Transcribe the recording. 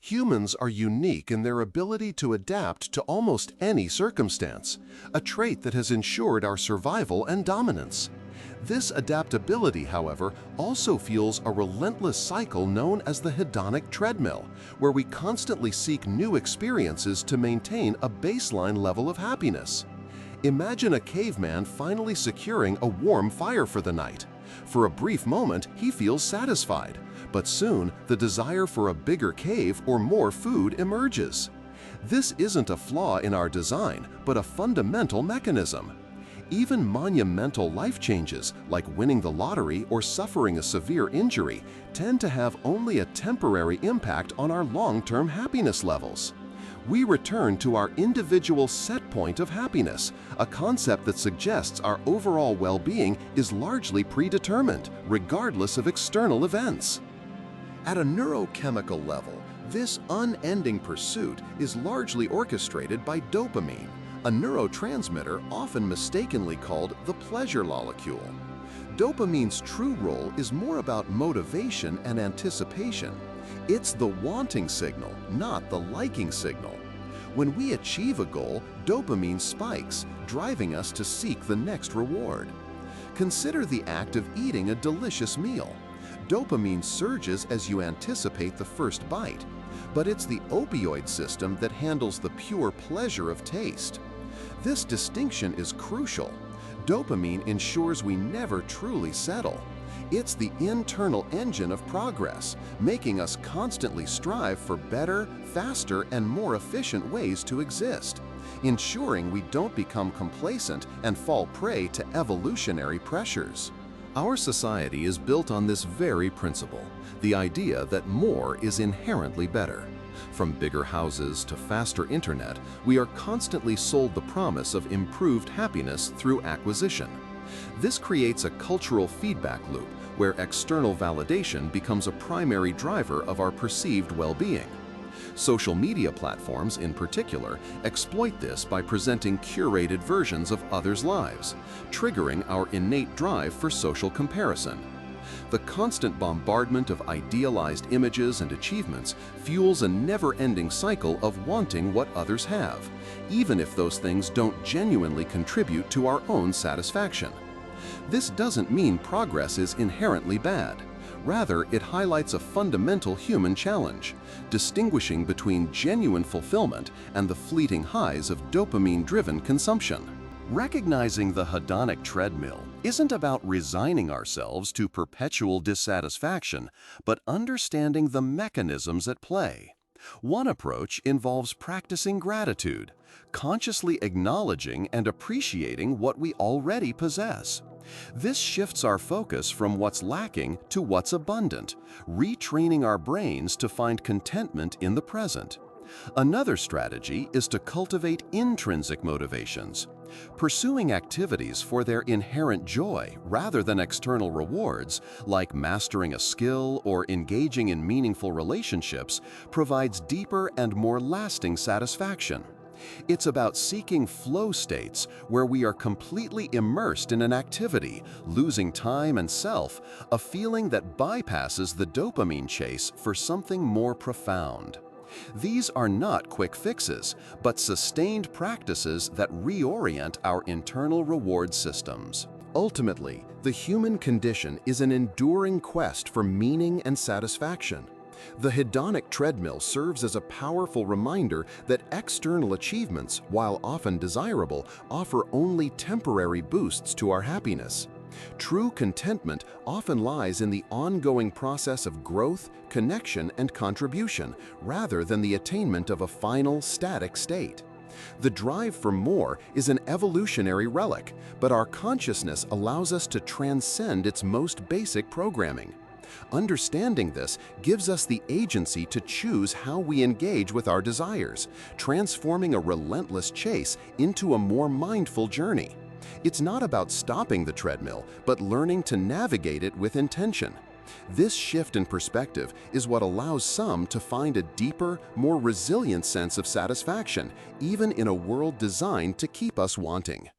Humans are unique in their ability to adapt to almost any circumstance, a trait that has ensured our survival and dominance. This adaptability, however, also fuels a relentless cycle known as the hedonic treadmill, where we constantly seek new experiences to maintain a baseline level of happiness. Imagine a caveman finally securing a warm fire for the night. For a brief moment, he feels satisfied, but soon the desire for a bigger cave or more food emerges. This isn't a flaw in our design, but a fundamental mechanism. Even monumental life changes, like winning the lottery or suffering a severe injury, tend to have only a temporary impact on our long-term happiness levels. We return to our individual set point of happiness, a concept that suggests our overall well-being is largely predetermined, regardless of external events. At a neurochemical level, this unending pursuit is largely orchestrated by dopamine, a neurotransmitter often mistakenly called the pleasure molecule. Dopamine's true role is more about motivation and anticipation. It's the wanting signal, not the liking signal. When we achieve a goal, dopamine spikes, driving us to seek the next reward. Consider the act of eating a delicious meal. Dopamine surges as you anticipate the first bite, but it's the opioid system that handles the pure pleasure of taste. This distinction is crucial. Dopamine ensures we never truly settle. It's the internal engine of progress, making us constantly strive for better, faster, and more efficient ways to exist, ensuring we don't become complacent and fall prey to evolutionary pressures. Our society is built on this very principle, the idea that more is inherently better. From bigger houses to faster internet, we are constantly sold the promise of improved happiness through acquisition. This creates a cultural feedback loop where external validation becomes a primary driver of our perceived well-being. Social media platforms, in particular, exploit this by presenting curated versions of others' lives, triggering our innate drive for social comparison. The constant bombardment of idealized images and achievements fuels a never-ending cycle of wanting what others have, even if those things don't genuinely contribute to our own satisfaction. This doesn't mean progress is inherently bad. Rather, it highlights a fundamental human challenge, distinguishing between genuine fulfillment and the fleeting highs of dopamine-driven consumption. Recognizing the hedonic treadmill isn't about resigning ourselves to perpetual dissatisfaction, but understanding the mechanisms at play. One approach involves practicing gratitude, consciously acknowledging and appreciating what we already possess. This shifts our focus from what's lacking to what's abundant, retraining our brains to find contentment in the present. Another strategy is to cultivate intrinsic motivations. Pursuing activities for their inherent joy rather than external rewards, like mastering a skill or engaging in meaningful relationships, provides deeper and more lasting satisfaction. It's about seeking flow states where we are completely immersed in an activity, losing time and self, a feeling that bypasses the dopamine chase for something more profound. These are not quick fixes, but sustained practices that reorient our internal reward systems. Ultimately, the human condition is an enduring quest for meaning and satisfaction. The hedonic treadmill serves as a powerful reminder that external achievements, while often desirable, offer only temporary boosts to our happiness. True contentment often lies in the ongoing process of growth, connection, and contribution, rather than the attainment of a final, static state. The drive for more is an evolutionary relic, but our consciousness allows us to transcend its most basic programming. Understanding this gives us the agency to choose how we engage with our desires, transforming a relentless chase into a more mindful journey. It's not about stopping the treadmill, but learning to navigate it with intention. This shift in perspective is what allows some to find a deeper, more resilient sense of satisfaction, even in a world designed to keep us wanting.